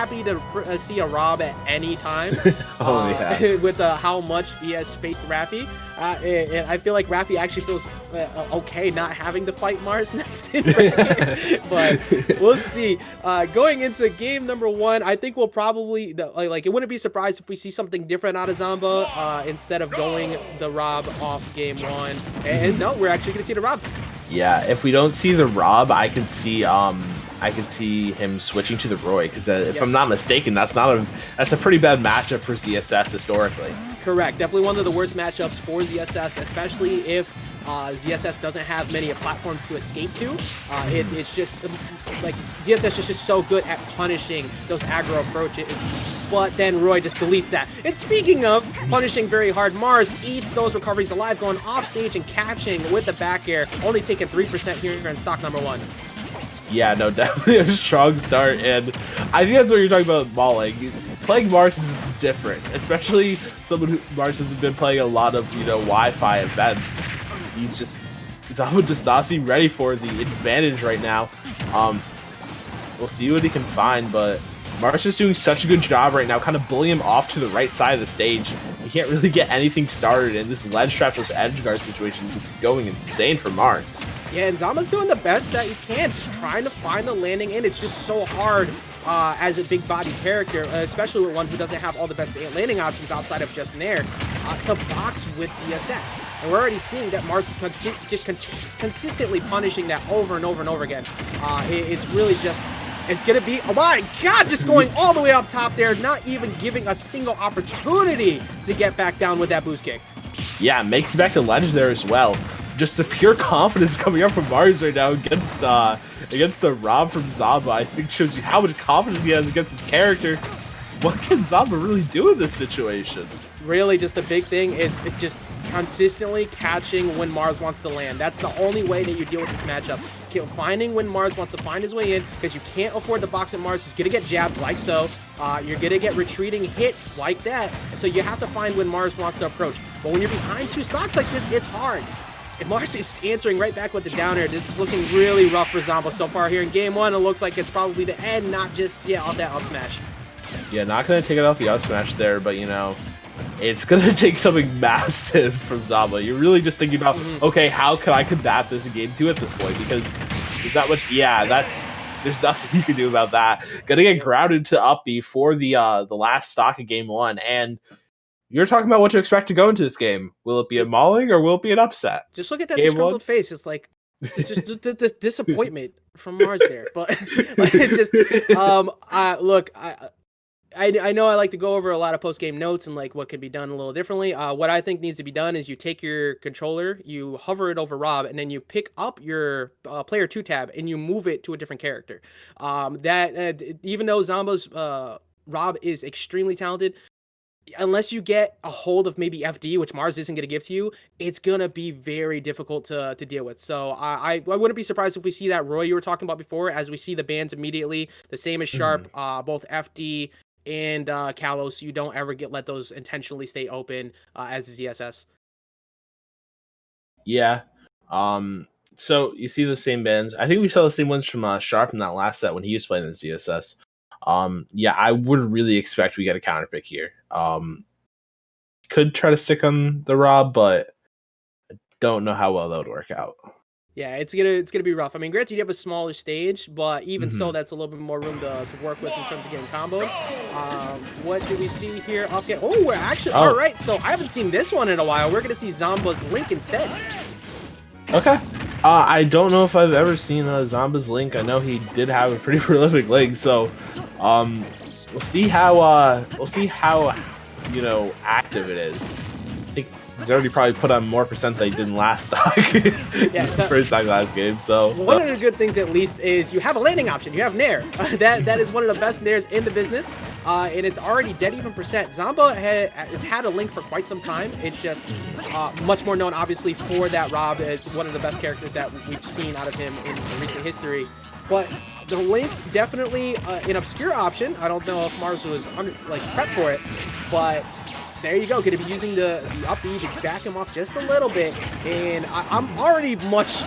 happy to see a Rob at any time. With how much he has faced Raffi. And I feel like Raffi actually feels okay not having to fight Mars next in bracket. But we'll see. Going into game number 1, I think we'll probably, like, it wouldn't be surprised if we see something different out of Zomba instead of going the Rob off game 1. And no, we're actually going to see the Rob. Yeah, if we don't see the Rob, I can see him switching to the Roy, because if I'm not mistaken, that's a pretty bad matchup for ZSS historically. Correct. Definitely one of the worst matchups for ZSS, especially if ZSS doesn't have many platforms to escape to. It's just like ZSS is just so good at punishing those aggro approaches, but then Roy just deletes that. And speaking of punishing very hard, Mars eats those recoveries alive, going off stage and catching with the back air, only taking 3% here in stock number 1. Yeah, no, definitely a strong start, and I think that's what you're talking about, mauling. Playing Mars is different, especially someone who Mars has been playing a lot of, Wi-Fi events. Zomba does not seem ready for the advantage right now. We'll see what he can find, but Mars is doing such a good job right now, kind of bullying him off to the right side of the stage. He can't really get anything started, and this ledge trap versus edge guard situation is just going insane for Mars. Yeah, and Zomba's doing the best that he can, just trying to find the landing in. It's just so hard as a big body character, especially with one who doesn't have all the best landing options outside of just Nair, to box with ZSS. And we're already seeing that Mars is consistently punishing that over and over and over again. It's really just... It's going to be, oh my god, just going all the way up top there, not even giving a single opportunity to get back down with that boost kick. Yeah, makes it back to ledge there as well. Just the pure confidence coming up from Mars right now against the Rob from Zomba, I think shows you how much confidence he has against his character. What can Zomba really do in this situation? Really, just the big thing is just consistently catching when Mars wants to land. That's the only way that you deal with this matchup. Finding when Mars wants to find his way in, because you can't afford to box at Mars. He's going to get jabbed like so. You're going to get retreating hits like that. So you have to find when Mars wants to approach. But when you're behind 2 stocks like this, it's hard. And Mars is answering right back with the down air. This is looking really rough for Zomba so far here in game 1. It looks like it's probably the end, not just off that up smash. Yeah, not going to take it off the up smash there, but it's going to take something massive from Zomba. You're really just thinking about, okay, how can I combat this in game 2 at this point? Because there's not much, there's nothing you can do about that. Gonna get grounded to up B for the last stock of game 1, and you're talking about what to expect to go into this game. Will it be a mauling or will it be an upset? Just look at that disgruntled face. It's like, just disappointment from Mars there. But it's just, look, I know I like to go over a lot of post-game notes and like what could be done a little differently. What I think needs to be done is you take your controller, you hover it over Rob, and then you pick up your player 2 tab and you move it to a different character. Even though Zomba's Rob is extremely talented, unless you get a hold of maybe FD, which Mars isn't going to give to you, it's going to be very difficult to deal with. So I wouldn't be surprised if we see that Roy you were talking about before, as we see the bans immediately, the same as Sharp, both FD and Kalos. You don't ever let those intentionally stay open as a ZSS. Yeah. So you see the same bans. I think we saw the same ones from Sharp in that last set when he was playing the ZSS. Yeah, I would really expect we get a counter pick here. Could try to stick on the Rob, but I don't know how well that would work out. Yeah, it's gonna be rough. I mean, granted, you have a smaller stage, but even so, that's a little bit more room to work with in terms of getting combo. What do we see here? Oh, we're actually all right. So I haven't seen this one in a while. We're gonna see Zomba's Link instead. Okay. I don't know if I've ever seen Zomba's Link. I know he did have a pretty prolific Link, so we'll see how active it is. I think he's already probably put on more percent than he did in last stock. First stock last game. So one of the good things at least is you have a landing option. You have Nair. That is one of the best Nairs in the business, and it's already dead even percent. Zomba has had a Link for quite some time. It's just much more known, obviously, for that Rob. It's one of the best characters that we've seen out of him in recent history. But the Link, definitely an obscure option. I don't know if Mars was prepped for it, but there you go. Going to be using the up B to back him off just a little bit, and I'm already much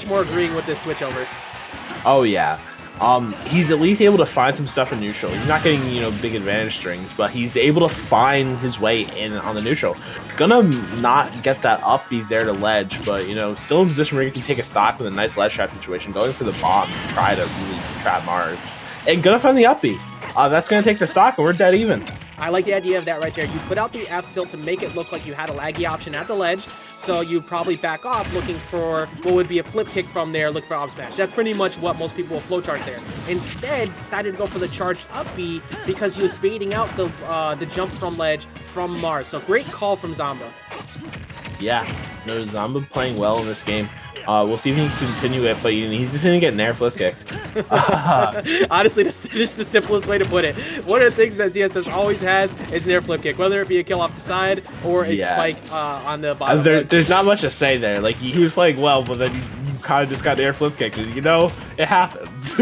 more agreeing with this switch over. Oh yeah, he's at least able to find some stuff in neutral. He's not getting, you know, big advantage strings, but he's able to find his way in on the neutral. Gonna not get that up B there to ledge, but, you know, still in a position where he can take a stock with a nice ledge trap situation, going for the bomb to try to really trap Mars. And gonna find the up B. That's gonna take the stock, and we're dead even. I like the idea of that right there. You put out the F tilt to make it look like you had a laggy option at the ledge, so you probably back off looking for what would be a flip kick from there, look for up smash. That's pretty much what most people will flowchart there. Instead, decided to go for the charged up B because he was baiting out the jump from ledge from Mars. So great call from Zomba. Yeah, no, Zomba playing well in this game. We'll see if he can continue it, but he's just gonna get nair flip kicked. Honestly, that's the simplest way to put it. One of the things that ZSS always has is nair flip kick, whether it be a kill off the side or a spike on the bottom. There's not much to say there. Like, he was playing well, but then you kind of just got nair flip kicked, and you know, it happens.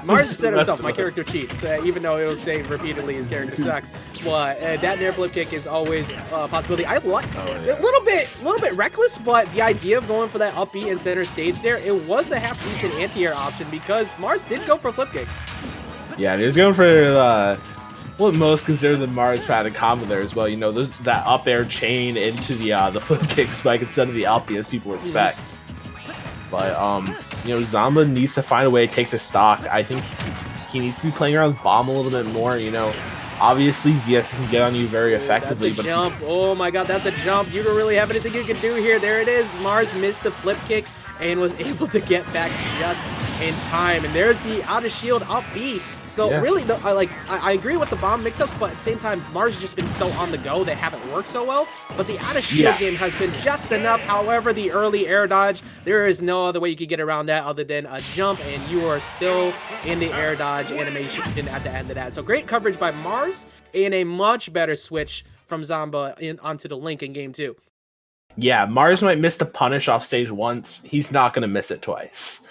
Mars said himself, my character cheats, even though it'll say repeatedly his character sucks. But that nair flip kick is always a possibility. I like a little bit reckless, but the idea of going for that up B and center stage there, it was a half decent anti-air option because Mars did go for a flip kick. Yeah, and he was going for what most consider the Mars pattern combo there as well. You know, there's that up air chain into the flip kick spike instead of the up B as people would expect. But you know, Zomba needs to find a way to take the stock. I think he needs to be playing around with bomb a little bit more. You know, obviously ZS can get on you very effectively. That's a jump. Oh my god, that's a jump. You don't really have anything you can do here. There it is. Mars missed the flip kick and was able to get back just in time. And there's the out of shield up B. So really, I agree with the bomb mix-ups, but at the same time, Mars has just been so on the go, they haven't worked so well. But the out of shield game has been just enough. However, the early air dodge, there is no other way you could get around that other than a jump, and you are still in the air dodge animation at the end of that. So great coverage by Mars, and a much better switch from Zomba onto the Link in game 2. Yeah, Mars might miss the punish off stage once. He's not going to miss it twice.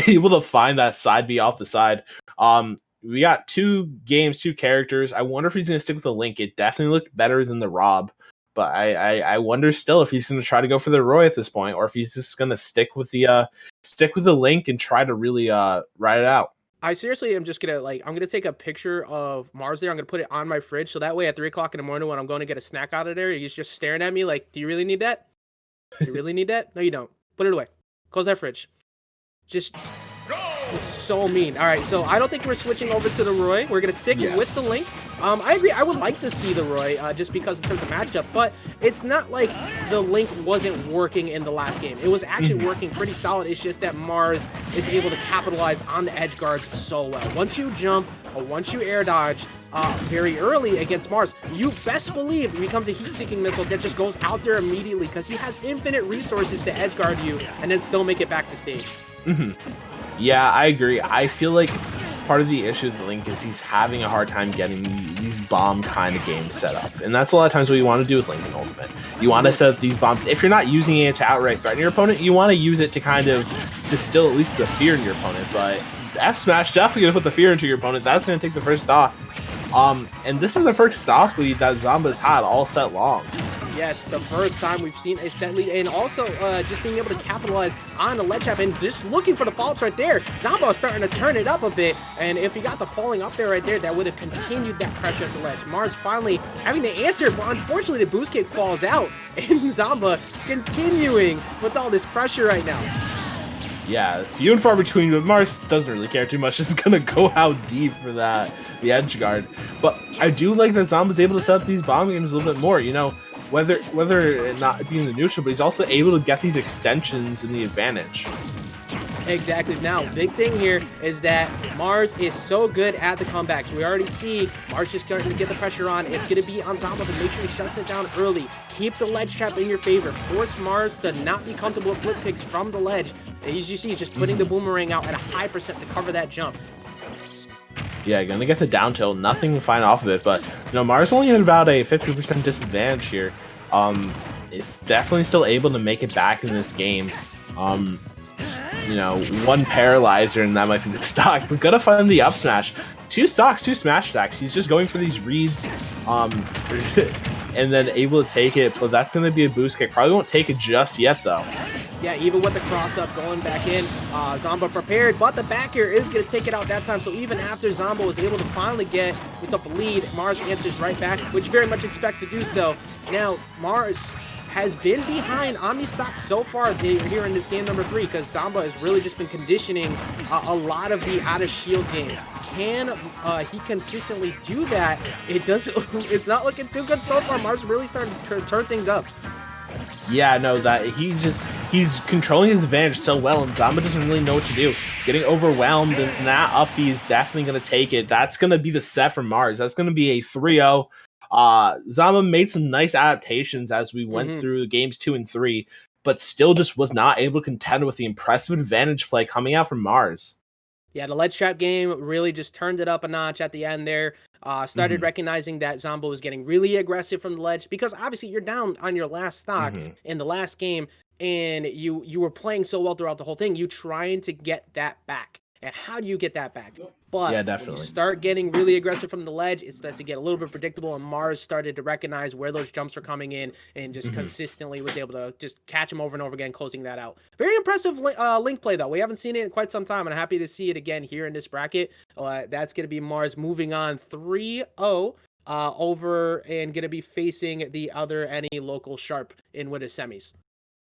Able to find that side B off the side. We got 2 games, 2 characters. I wonder if he's going to stick with the Link. It definitely looked better than the Rob. But I wonder still if he's going to try to go for the Roy at this point, or if he's just going to stick with the Link and try to really ride it out. I seriously am just gonna I'm gonna take a picture of Mars there. I'm gonna put it on my fridge, so that way at 3 o'clock in the morning when I'm going to get a snack out of there, he's just staring at me like, "Do you really need that? Do you really need that? No, you don't. Put it away. Close that fridge." Just it's so mean. All right, so I don't think we're switching over to the Roy. We're gonna stick with the Link. I agree. I would like to see the Roy just because in terms of matchup, but it's not like the Link wasn't working in the last game. It was actually working pretty solid. It's just that Mars is able to capitalize on the edge guards so well. Once you jump or once you air dodge very early against Mars, you best believe it becomes a heat-seeking missile that just goes out there immediately because he has infinite resources to edge guard you and then still make it back to stage. Yeah, I agree. I feel like part of the issue with Link is he's having a hard time getting these bomb kind of games set up. And that's a lot of times what you want to do with Link in Ultimate. You want to set up these bombs. If you're not using it to outright threaten your opponent, you want to use it to kind of distill at least the fear in your opponent. But F Smash definitely going to put the fear into your opponent. That's going to take the first stock. And this is the first stock lead that Zomba's had all set long. Yes, the first time we've seen a set lead, and also just being able to capitalize on the ledge trap and just looking for the faults right there. Zomba is starting to turn it up a bit, and if he got the falling up there right there, that would have continued that pressure at the ledge. Mars finally having to answer, but unfortunately the boost kick falls out, and Zomba continuing with all this pressure right now. Yeah, few and far between, but Mars doesn't really care too much. Just gonna go out deep for the edge guard. But I do like that Zomba's able to set up these bomb games a little bit more, you know. Whether it not being the neutral, but he's also able to get these extensions in the advantage. Exactly. Now, big thing here is that Mars is so good at the comebacks. We already see Mars just starting to get the pressure on. It's going to be on Zomba to make sure he shuts it down early. Keep the ledge trap in your favor. Force Mars to not be comfortable with flip kicks from the ledge. As you see, he's just putting the boomerang out at a high percent to cover that jump. Yeah, gonna get the down tilt, nothing fine off of it, but you know, Mars only had about a 50% disadvantage here. It's definitely still able to make it back in this game. You know, 1 paralyzer and that might be the stock, but gonna find the up smash. 2 stocks, 2 smash stacks. He's just going for these reads, and then able to take it, but that's gonna be a boost kick. Probably won't take it just yet though. Yeah, even with the cross-up going back in, Zomba prepared, but the back air is going to take it out that time. So even after Zomba was able to finally get himself a lead, Mars answers right back, which very much expect to do so. Now, Mars has been behind Omnistock so far here in this game number 3, because Zomba has really just been conditioning a lot of the out-of-shield game. Can he consistently do that? It's not looking too good so far. Mars really starting to turn things up. Yeah, no, that he's controlling his advantage so well, and Zomba doesn't really know what to do. Getting overwhelmed, and that up B is definitely going to take it. That's going to be the set for Mars. That's going to be a 3-0. Zomba made some nice adaptations as we went through games 2 and 3, but still just was not able to contend with the impressive advantage play coming out from Mars. Yeah, the ledge trap game really just turned it up a notch at the end there. Started recognizing that Zomba was getting really aggressive from the ledge, because obviously you're down on your last stock in the last game, and you were playing so well throughout the whole thing. You trying to get that back. And how do you get that back? But yeah, when definitely. you start getting really aggressive from the ledge, it starts to get a little bit predictable, and Mars started to recognize where those jumps were coming in and just consistently was able to just catch him over and over again, closing that out. Very impressive link play, though. We haven't seen it in quite some time, and I'm happy to see it again here in this bracket. That's going to be Mars moving on 3-0 over and going to be facing the other any local Sharp in with his semis.